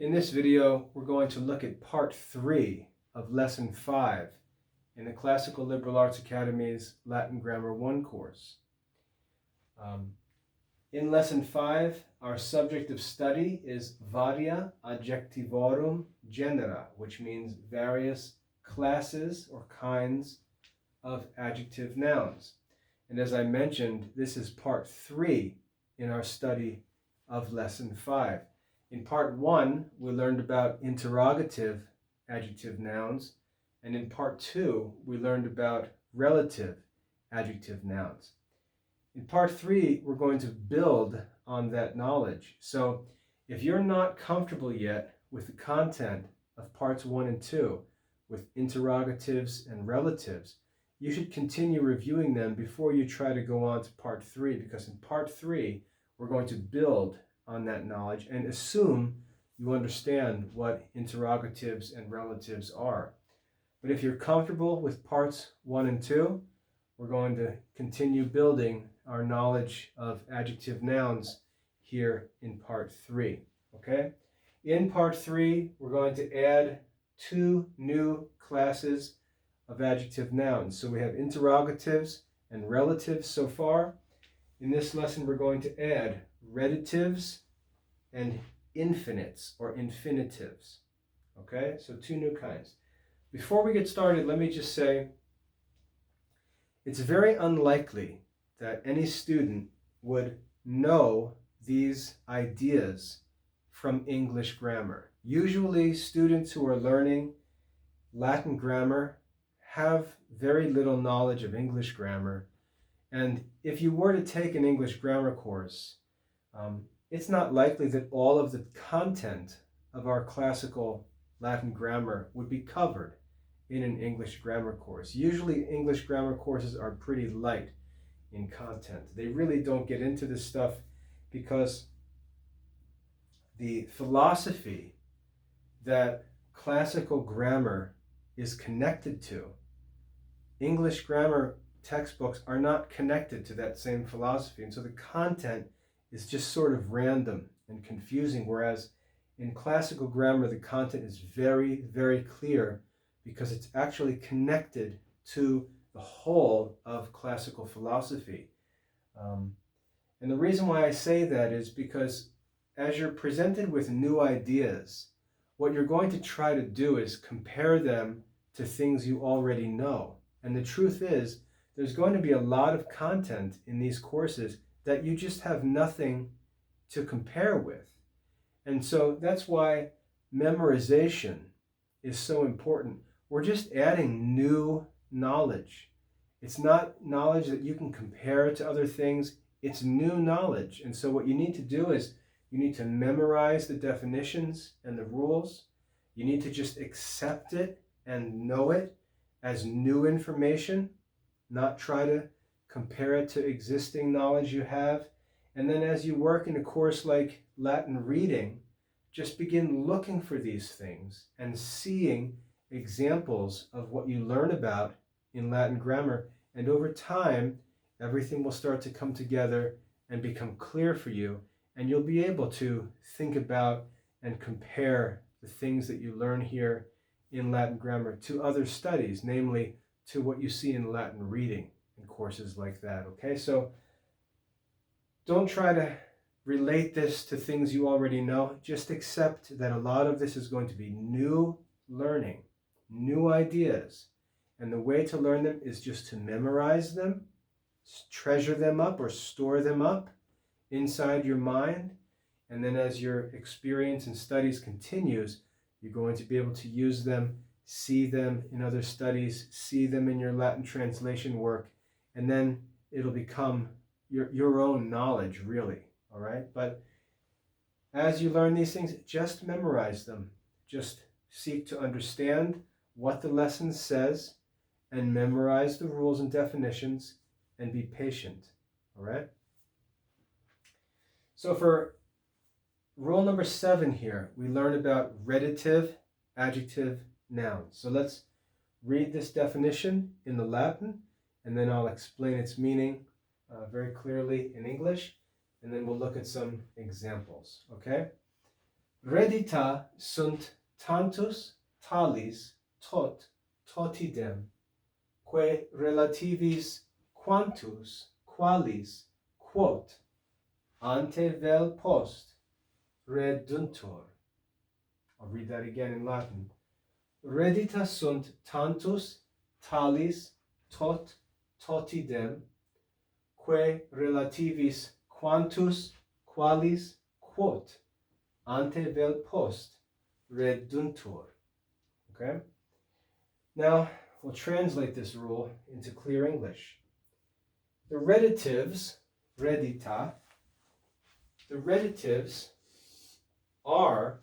In this video, we're going to look at part 3 of lesson 5 in the Classical Liberal Arts Academy's Latin Grammar 1 course. In lesson 5, our subject of study is varia adjectivorum genera, which means various classes or kinds of adjective nouns. And as I mentioned, this is part 3 in our study of lesson 5. In part 1, we learned about interrogative adjective nouns, and in part 2, we learned about relative adjective nouns. In part 3, we're going to build on that knowledge. So if you're not comfortable yet with the content of parts 1 and 2, with interrogatives and relatives, you should continue reviewing them before you try to go on to part 3, because in part 3, we're going to build on that knowledge and assume you understand what interrogatives and relatives are. But if you're comfortable with parts 1 and 2, we're going to continue building our knowledge of adjective nouns here in part 3. Okay? In part 3, we're going to add 2 new classes of adjective nouns. So we have interrogatives and relatives so far. In this lesson, we're going to add reditives and infinites or infinitives. Okay, so 2 new kinds. Before we get started, let me just say it's very unlikely that any student would know these ideas from English grammar. Usually, students who are learning Latin grammar have very little knowledge of English grammar. And if you were to take an English grammar course, it's not likely that all of the content of our classical Latin grammar would be covered in an English grammar course. Usually English grammar courses are pretty light in content. They really don't get into this stuff because the philosophy that classical grammar is connected to, English grammar textbooks are not connected to that same philosophy. And so the content is just sort of random and confusing, whereas in classical grammar, the content is very, very clear because it's actually connected to the whole of classical philosophy. And the reason why I say that is because as you're presented with new ideas, what you're going to try to do is compare them to things you already know. And the truth is, there's going to be a lot of content in these courses that you just have nothing to compare with. And so that's why memorization is so important. We're just adding new knowledge. It's not knowledge that you can compare to other things. It's new knowledge. And so what you need to do is you need to memorize the definitions and the rules. You need to just accept it and know it as new information, not try to compare it to existing knowledge you have. And then as you work in a course like Latin reading, just begin looking for these things and seeing examples of what you learn about in Latin grammar. And over time, everything will start to come together and become clear for you. And you'll be able to think about and compare the things that you learn here in Latin grammar to other studies, namely to what you see in Latin reading in courses like that. Okay, so don't try to relate this to things you already know. Just accept that a lot of this is going to be new learning, new ideas. And the way to learn them is just to memorize them, treasure them up or store them up inside your mind. And then as your experience and studies continues, you're going to be able to use them, see them in other studies, see them in your Latin translation work, and then it'll become your own knowledge, really, all right? But as you learn these things, just memorize them. Just seek to understand what the lesson says and memorize the rules and definitions and be patient, all right? So for rule number 7 here, we learn about redditive adjective nouns. So let's read this definition in the Latin, and then I'll explain its meaning very clearly in English, and then we'll look at some examples, okay? Reddita sunt tantus talis tot totidem, que relativis quantus qualis quot ante vel post reduntur. I'll read that again in Latin. Reddita sunt tantus talis tot totidem, que relativis quantus qualis quot ante vel post reduntur. Okay? Now, we'll translate this rule into clear English. The reditives, reddita, the reditives are,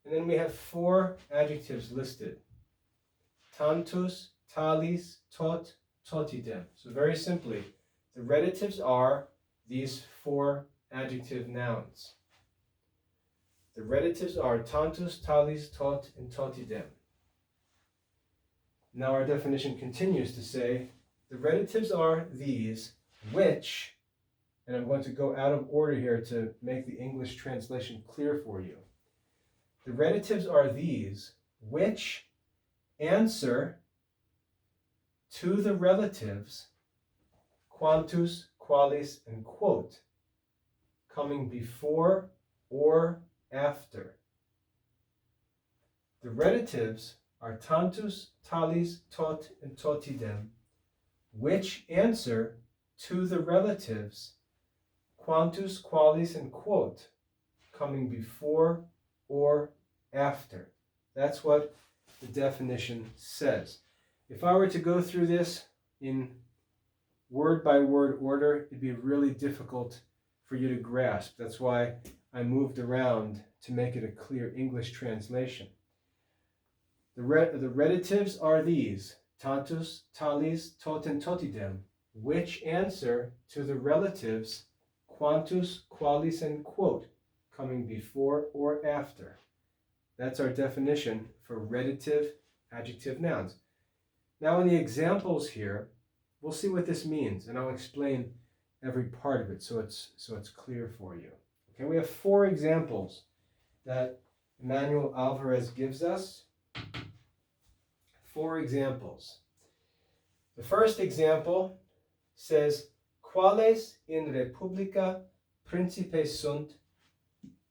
and then we have four adjectives listed. Tantus, talis, tot, totidem. So very simply, the reditives are these four adjective nouns. The reditives are tantus, talis, tot, and totidem. Now our definition continues to say, the reditives are these which, and I'm going to go out of order here to make the English translation clear for you. The reditives are these which answer to the relatives quantus, qualis, and quot, coming before or after. The reditives are tantus, talis, tot, and totidem, which answer to the relatives quantus, qualis, and quot, coming before or after. That's what the definition says. If I were to go through this in word by word order, it'd be really difficult for you to grasp. That's why I moved around to make it a clear English translation. The reditives are these, tantus, talis, tot, and totidem, which answer to the relatives quantus, qualis, and quot, coming before or after. That's our definition for redditive adjective nouns. Now in the examples here, we'll see what this means, and I'll explain every part of it so it's clear for you. Okay, we have four examples that Emmanuel Alvarez gives us. Four examples. The first example says, Quales in Republica principes sunt,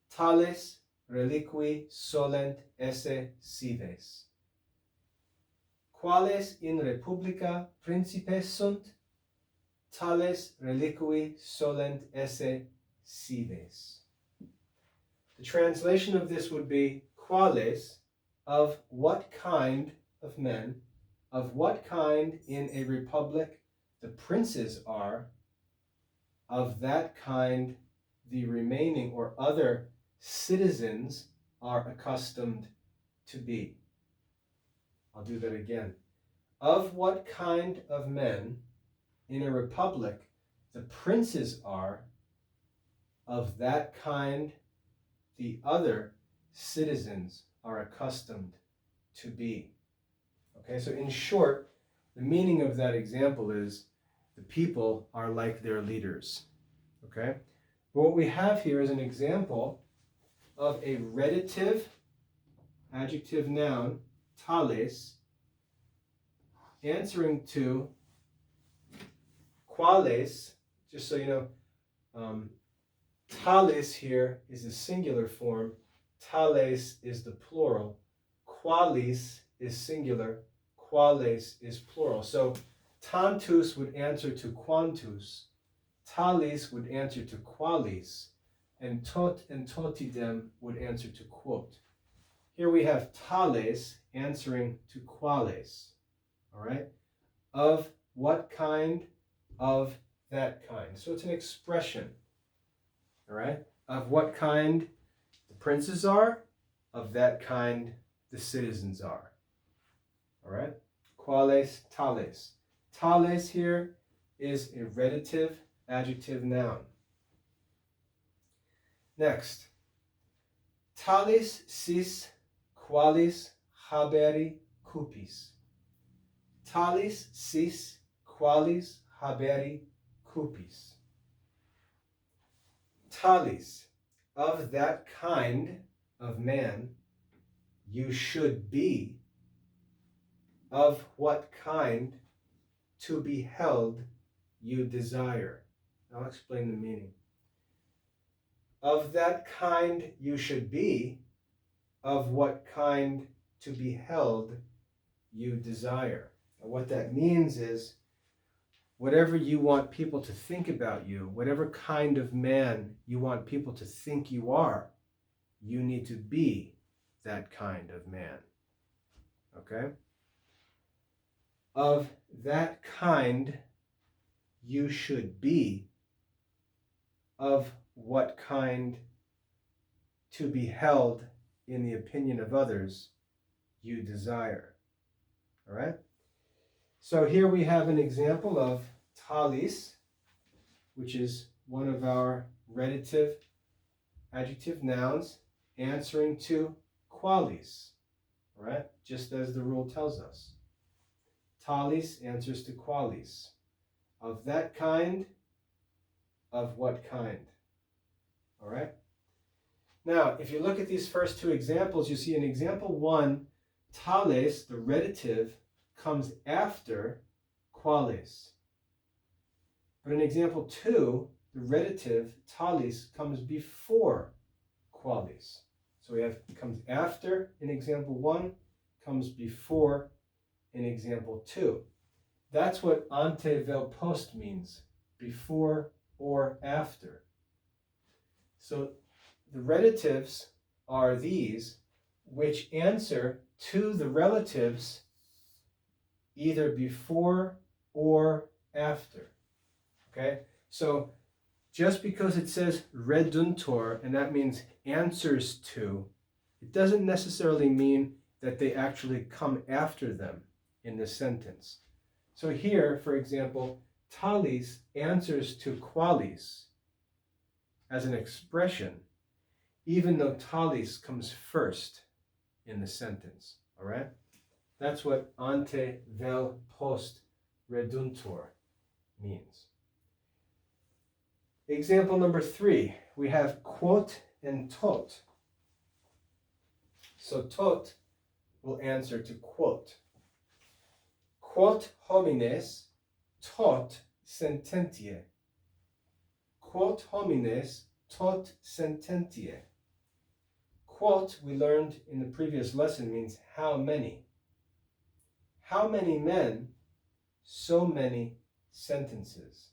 tales reliqui solent esse cives. Quales in Republica principes sunt, tales reliqui solent esse cives. The translation of this would be, quales, of what kind of men, of what kind in a republic the princes are, of that kind the remaining or other citizens are accustomed to be. I'll do that again. Of what kind of men in a republic the princes are, of that kind the other citizens are accustomed to be. Okay, so in short, the meaning of that example is the people are like their leaders. Okay, but what we have here is an example of a redditive adjective noun, tales, answering to quales. Just so you know, tales here is the singular form, tales is the plural, qualis is singular, quales is plural. So tantus would answer to quantus, talis would answer to qualis, and tot and totidem would answer to quot. Here we have tales answering to quales. All right? Of what kind? Of that kind. So it's an expression. All right? Of what kind the princes are, of that kind the citizens are. All right? Quales, tales. Tales here is a redditive adjective noun. Next. Tales sis qualis haberi cupis. Tales sis qualis haberi cupis. Tales, of that kind of man you should be, of what kind to be held you desire. I'll explain the meaning. Of that kind you should be, of what kind to be held you desire. And what that means is, whatever you want people to think about you, whatever kind of man you want people to think you are, you need to be that kind of man. Okay? Of that kind you should be, of what kind to be held in the opinion of others you desire. All right? So here we have an example of talis, which is one of our relative adjective nouns, answering to qualis. All right? Just as the rule tells us. Talis answers to qualis. Of that kind, of what kind? All right? Now, if you look at these first two examples, you see in example 1, tales, the relative, comes after qualis. But in example 2, the relative, talis, comes before qualis. So we have comes after in example 1, comes before in example 2. That's what ante vel post means, before or after. So the relatives are these which answer to the relatives either before or after. Okay? So just because it says reduntor, and that means answers to, it doesn't necessarily mean that they actually come after them in the sentence. So here, for example, talis answers to qualis as an expression, even though talis comes first in the sentence. All right? That's what ante vel post reduntor means. Example number 3, we have quote and tot. So tot will answer to quote. Quot homines, tot sententiae. Quot homines, tot sententiae. Quot, we learned in the previous lesson, means how many. How many men, so many sentences.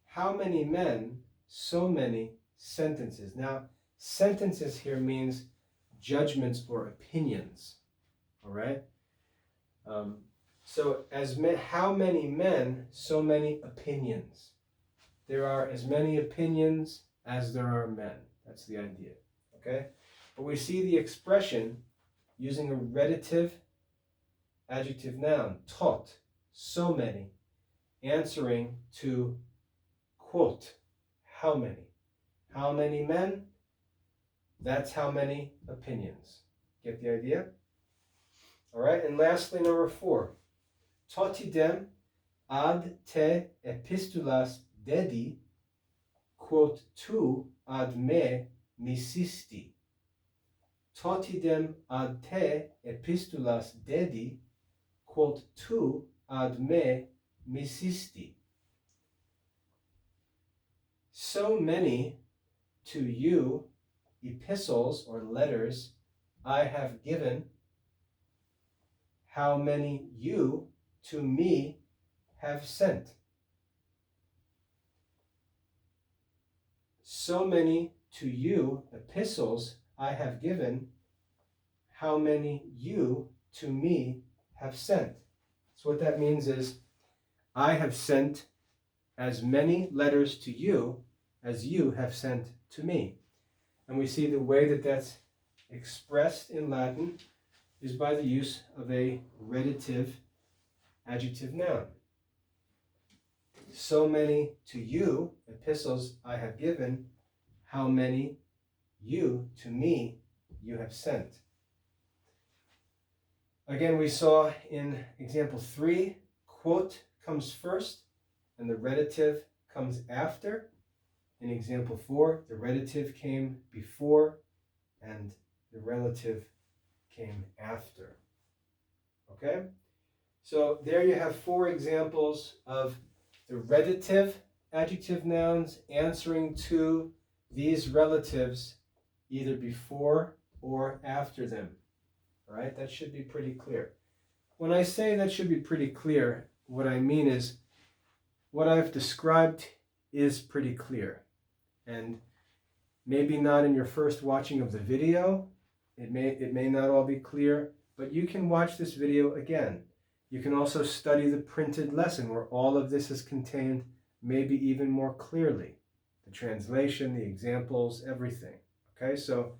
How many men, so many sentences. Now, sentences here means judgments or opinions. All right? So, how many men, so many opinions. There are as many opinions as there are men. That's the idea. Okay? But we see the expression using a relative adjective noun, tot, so many, answering to quote, how many? How many men? That's how many opinions. Get the idea? All right, and lastly, number 4. Totidem ad te epistulas dedi, quote tu ad me misisti. Totidem ad te epistulas dedi, quote tu ad me misisti. So many to you epistles or letters I have given, how many you to me have sent. So many to you epistles I have given, how many you to me have sent. So what that means is, I have sent as many letters to you as you have sent to me. And we see the way that that's expressed in Latin is by the use of a relative adjective noun. So many to you epistles I have given, how many you to me you have sent. Again, we saw in example 3, quote comes first and the relative comes after. In example 4, the relative came before and the relative came after. Okay? So there you have 4 examples of the relative adjective nouns answering to these relatives either before or after them. All right, that should be pretty clear. When I say that should be pretty clear, what I mean is what I've described is pretty clear. And maybe not in your first watching of the video, it may not all be clear, but you can watch this video again. You can also study the printed lesson where all of this is contained, maybe even more clearly. The translation, the examples, everything. Okay, so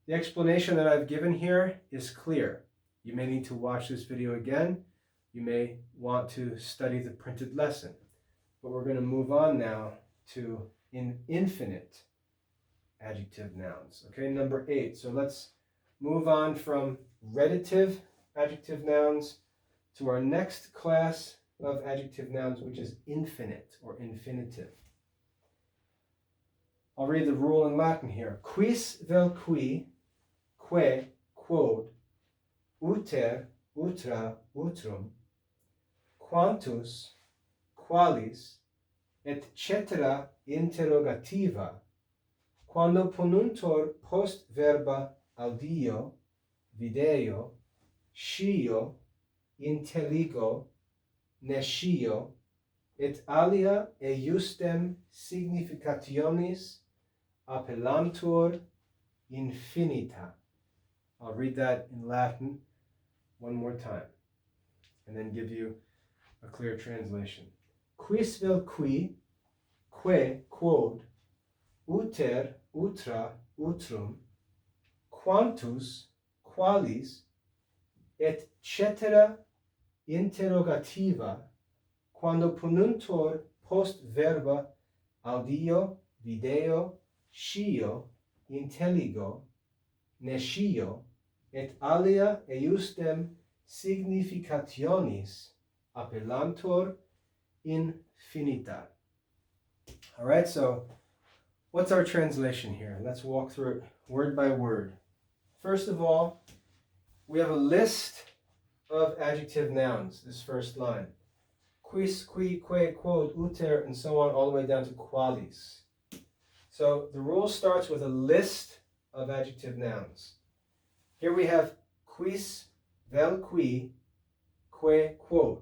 the explanation that I've given here is clear. You may need to watch this video again. You may want to study the printed lesson. But we're going to move on now to infinite adjective nouns. Okay, number 8. So let's move on from relative adjective nouns to our next class of adjective nouns, which is infinite or infinitive. I'll read the rule in Latin here. Quis vel qui, que, quod, uter, utra, utrum, quantus, qualis, etc. interrogativa, quando ponuntur post verba audio, video, scio, intelligo, nescio, et alia eiusdem significationis appellantur infinita. I'll read that in Latin one more time and then give you a clear translation. Quis vel qui, que, quod, uter, utra, utrum, quantus, qualis, et cetera interrogativa, quando ponuntur post verba audio, video, scio, intelligo, nescio, et alia eiusdem significationis appellantur infinita. All right, so what's our translation here? Let's walk through it word by word. First of all, we have a list of adjective nouns, this first line. Quis, qui, que, quod, uter, and so on, all the way down to qualis. So the rule starts with a list of adjective nouns. Here we have quis, vel qui, que, quod.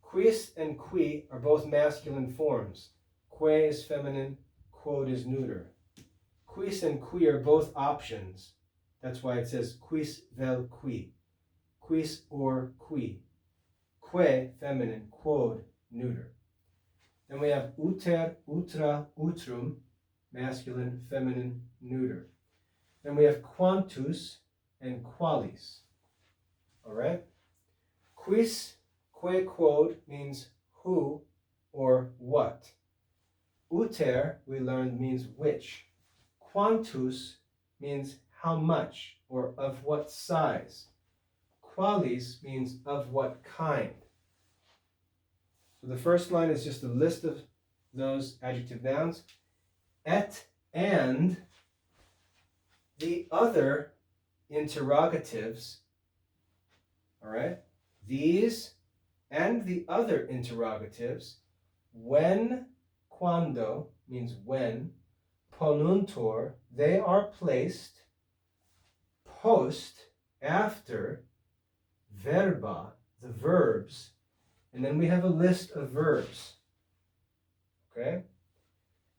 Quis and qui are both masculine forms. Que is feminine, quod is neuter. Quis and qui are both options. That's why it says quis vel qui. Quis or qui. Que, feminine, quod, neuter. Then we have uter, utra, utrum, masculine, feminine, neuter. Then we have quantus and qualis. All right? Quis, que, quod means who or what. Uter, we learned, means which. Quantus means how much or of what size. Qualis means of what kind. So the first line is just a list of those adjective nouns. Et and the other interrogatives, all right? These and the other interrogatives, when, quando means when, ponuntur, they are placed, post, after, verba, the verbs, and then we have a list of verbs. Okay?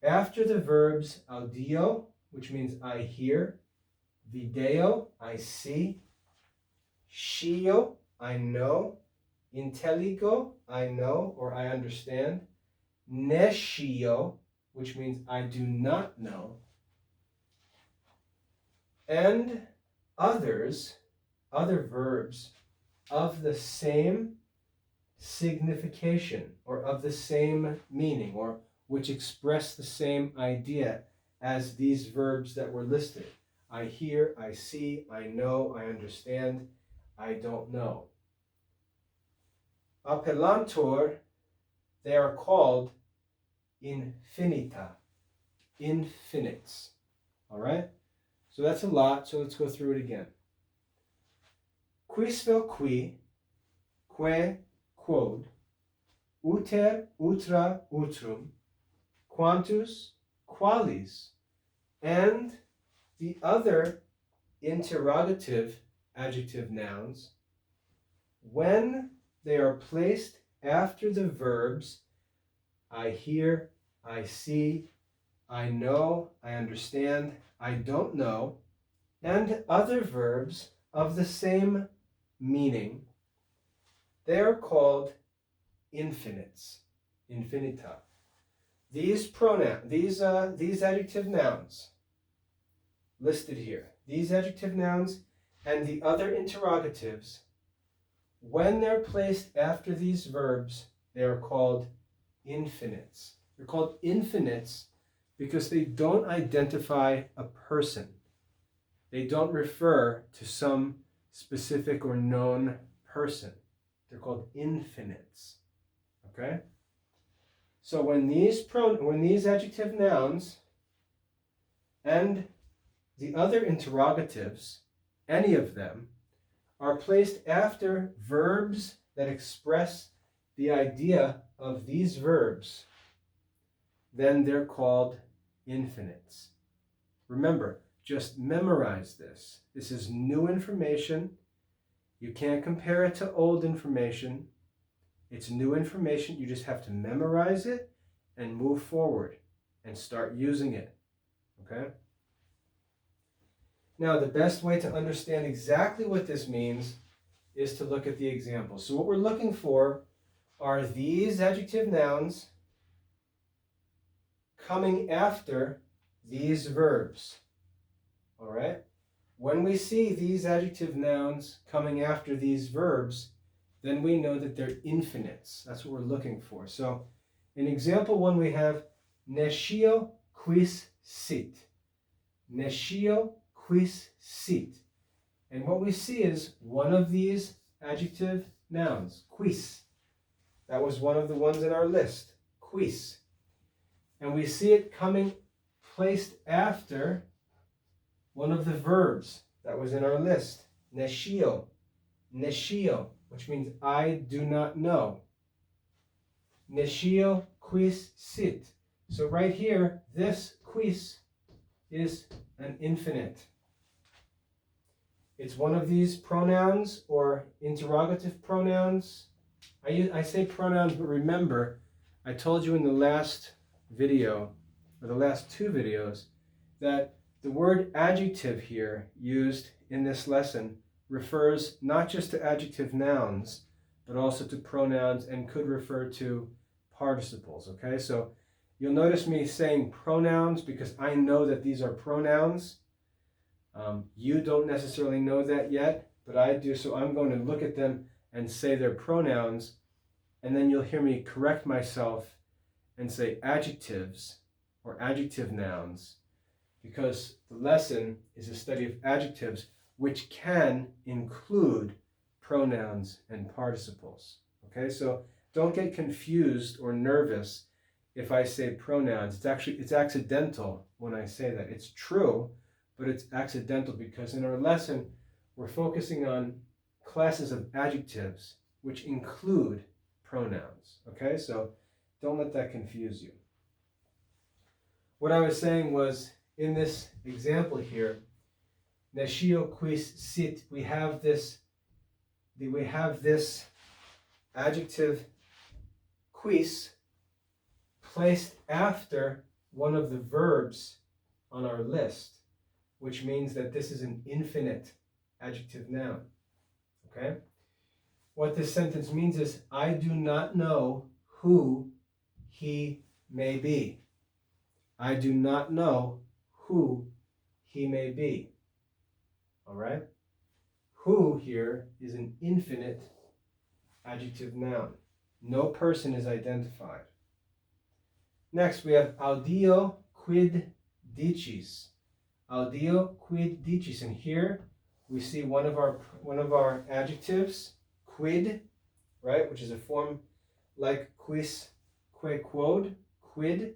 After the verbs audio, which means I hear, video, I see, scio, I know, intelligo, I know or I understand, nescio, which means I do not know, and others, other verbs of the same signification or of the same meaning or which express the same idea as these verbs that were listed. I hear, I see, I know, I understand, I don't know. Appellantur, they are called infinita, infinites. All right? So that's a lot, so let's go through it again. Quis vel qui, que, quod, uter, utra, utrum, quantus, qualis, and the other interrogative adjective nouns, when they are placed after the verbs I hear, I see, I know, I understand, I don't know, and other verbs of the same meaning, they are called infinites, infinita. These adjective nouns listed here, these adjective nouns and the other interrogatives, when they're placed after these verbs, they are called infinites. They're called infinites because they don't identify a person. They don't refer to some specific or known person. They're called infinites. Okay? So when these adjective nouns and the other interrogatives, any of them, are placed after verbs that express the idea of these verbs, then they're called infinites. Remember, just memorize this. This is new information. You can't compare it to old information. It's new information. You just have to memorize it and move forward and start using it. Okay? Now, the best way to understand exactly what this means is to look at the examples. So what we're looking for are these adjective nouns coming after these verbs. All right? When we see these adjective nouns coming after these verbs, then we know that they're infinites. That's what we're looking for. So in example 1, we have nescio quis sit. Nescio quis sit. And what we see is one of these adjective nouns, quis. That was one of the ones in our list, quis. And we see it coming placed after one of the verbs that was in our list, nescio, nescio, which means I do not know. Nescio quis sit. So right here, this quis is an infinite. It's one of these pronouns or interrogative pronouns. I say pronouns, but remember, I told you in the last video, or the last 2 videos, that the word adjective here used in this lesson refers not just to adjective nouns, but also to pronouns and could refer to participles, okay? So you'll notice me saying pronouns because I know that these are pronouns. You don't necessarily know that yet, but I do, so I'm going to look at them and say they're pronouns, and then you'll hear me correct myself and say adjectives or adjective nouns, because the lesson is a study of adjectives which can include pronouns and participles. Okay, so don't get confused or nervous if I say pronouns. It's accidental when I say that. It's true, but it's accidental because in our lesson we're focusing on classes of adjectives which include pronouns. Okay, so don't let that confuse you. What I was saying was, in this example here, nescio quis sit, we have this adjective quis placed after one of the verbs on our list, which means that this is an infinite adjective noun. Okay? What this sentence means is, I do not know who he may be. I do not know who he may be. All right? Who here is an infinite adjective noun. No person is identified. Next, we have audio quid dicis. Audio quid dicis, and here we see one of our adjectives, quid, right, which is a form like quis, que, quod, quid.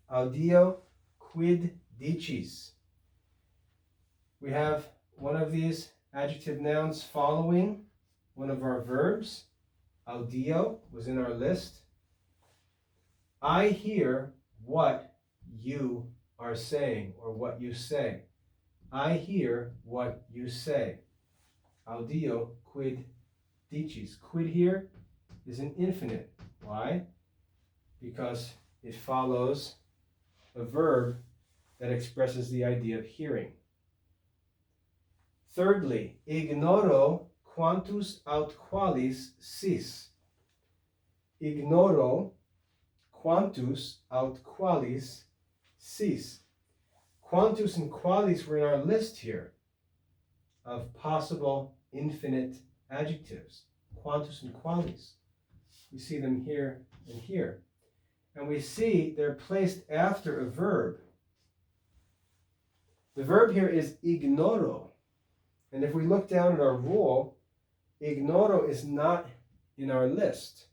Audio quid dicis. We have one of these adjective nouns following one of our verbs. Audio was in our list. I hear what you are saying, or what you say. I hear what you say. Audio quid dicis. Quid here is an infinite. Why? Because it follows a verb that expresses the idea of hearing. Thirdly, ignoro quantus aut qualis sis. Ignoro quantus aut qualis sis. Quantus and qualis were in our list here of possible infinite adjectives. Quantus and qualis. We see them here and here. And we see they're placed after a verb. The verb here is ignoro. And if we look down at our rule, ignoro is not in our list.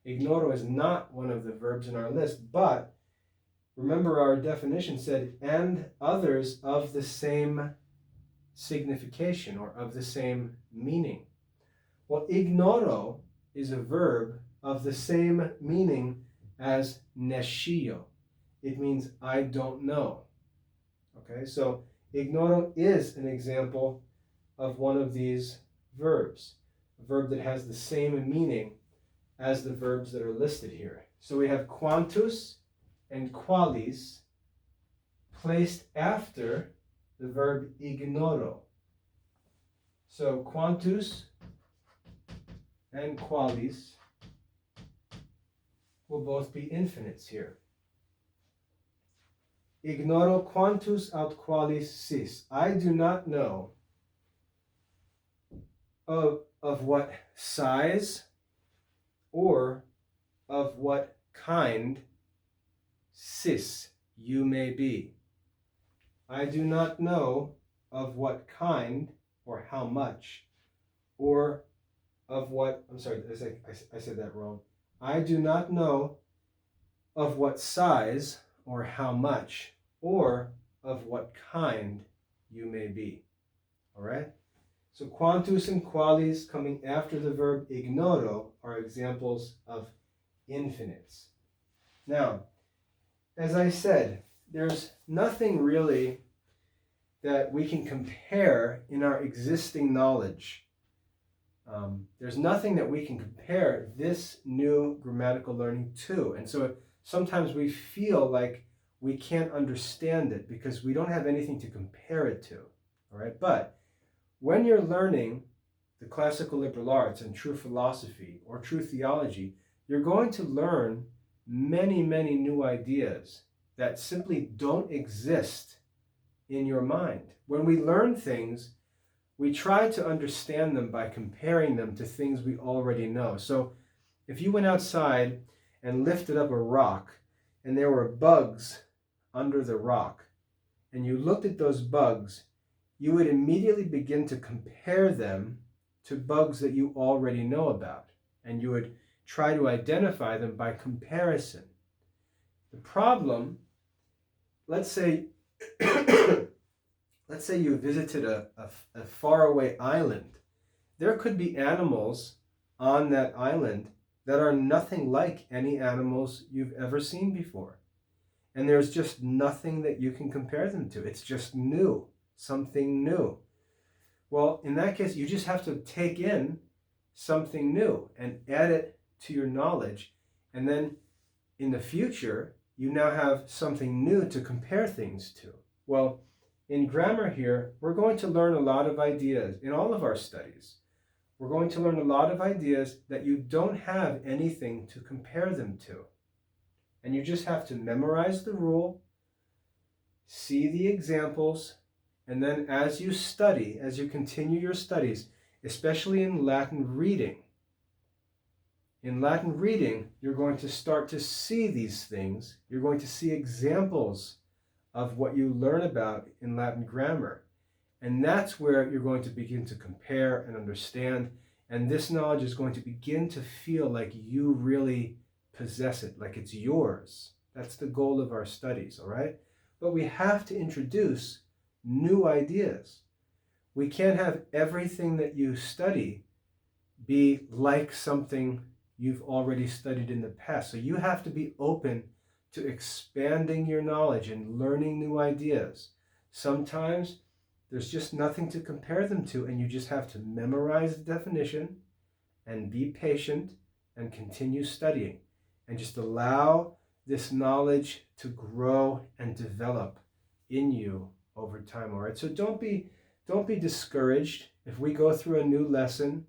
Ignoro is not one of the verbs in our list, but remember our definition said, and others of the same signification or of the same meaning. Well, ignoro is a verb of the same meaning as nescio. It means I don't know. Okay, so ignoro is an example of one of these verbs, a verb that has the same meaning as the verbs that are listed here. So we have quantus and qualis placed after the verb ignoro. So quantus and qualis will both be infinites here. Ignoro quantus aut qualis sis. I do not know of what size or of what kind sis you may be. I do not know of what kind or how much, or of what, I'm sorry, I said that wrong. I do not know of what size or how much, or of what kind you may be. All right? So quantus and qualis coming after the verb ignoro are examples of infinites. Now, as I said, there's nothing really that we can compare in our existing knowledge. There's nothing that we can compare this new grammatical learning to. And so sometimes we feel like we can't understand it because we don't have anything to compare it to. All right? But when you're learning the classical liberal arts and true philosophy or true theology, you're going to learn many, many new ideas that simply don't exist in your mind. When we learn things, we try to understand them by comparing them to things we already know. So if you went outside and lifted up a rock and there were bugs under the rock, and you looked at those bugs, you would immediately begin to compare them to bugs that you already know about. And you would try to identify them by comparison. The problem, let's say you visited a faraway island. There could be animals on that island that are nothing like any animals you've ever seen before. And there's just nothing that you can compare them to. It's just new, something new. Well, in that case, you just have to take in something new and add it to your knowledge. And then in the future, you now have something new to compare things to. Well, in grammar here, we're going to learn a lot of ideas in all of our studies. We're going to learn a lot of ideas that you don't have anything to compare them to. And you just have to memorize the rule, see the examples, and then as you study, as you continue your studies, especially in Latin reading, you're going to start to see these things. You're going to see examples of what you learn about in Latin grammar. And that's where you're going to begin to compare and understand. And this knowledge is going to begin to feel like you really possess it, like it's yours. That's the goal of our studies, all right? but we have to introduce new ideas. We can't have everything that you study be like something you've already studied in the past. So you have to be open to expanding your knowledge and learning new ideas. Sometimes there's just nothing to compare them to, and you just have to memorize the definition and be patient and continue studying and just allow this knowledge to grow and develop in you over time. All right, so don't be discouraged if we go through a new lesson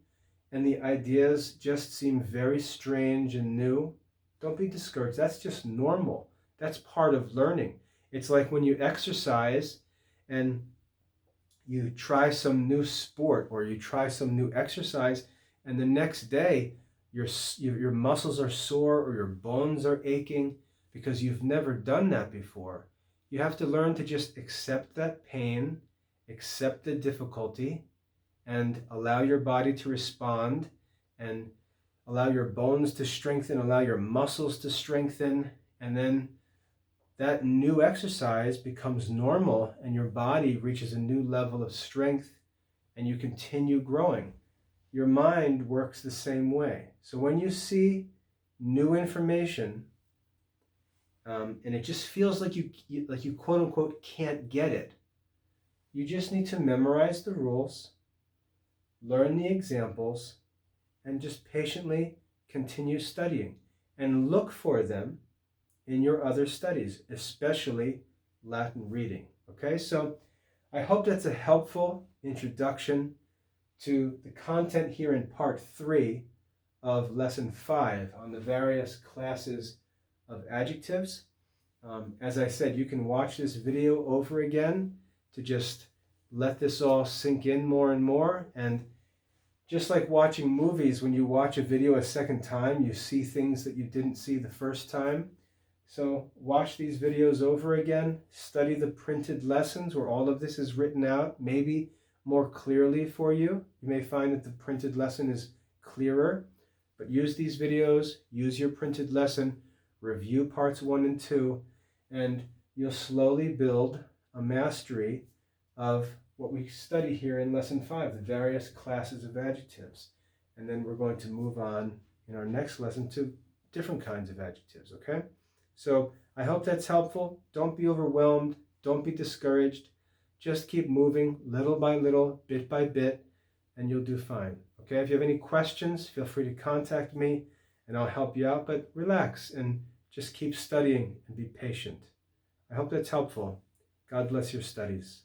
and the ideas just seem very strange and new. Don't be discouraged. That's just normal. That's part of learning. It's like when you exercise and you try some new sport or you try some new exercise, and the next day your muscles are sore or your bones are aching because you've never done that before. You have to learn to just accept that pain, accept the difficulty, and allow your body to respond, and allow your bones to strengthen, allow your muscles to strengthen, and then that new exercise becomes normal and your body reaches a new level of strength and you continue growing. Your mind works the same way. So when you see new information and it just feels like you quote unquote can't get it, you just need to memorize the rules, learn the examples, and just patiently continue studying and look for them in your other studies, especially Latin reading. Okay, so I hope that's a helpful introduction to the content here in part 3 of lesson 5 on the various classes of adjectives. As I said, you can watch this video over again to just let this all sink in more and more. And just like watching movies, when you watch a video a second time, you see things that you didn't see the first time. So watch these videos over again, study the printed lessons where all of this is written out, maybe more clearly for you. You may find that the printed lesson is clearer, but use these videos, use your printed lesson, review parts 1 and 2, and you'll slowly build a mastery of what we study here in lesson 5, the various classes of adjectives. And then we're going to move on in our next lesson to different kinds of adjectives, okay? So I hope that's helpful. Don't be overwhelmed. Don't be discouraged. Just keep moving little by little, bit by bit, and you'll do fine. Okay, if you have any questions, feel free to contact me and I'll help you out. But relax and just keep studying and be patient. I hope that's helpful. God bless your studies.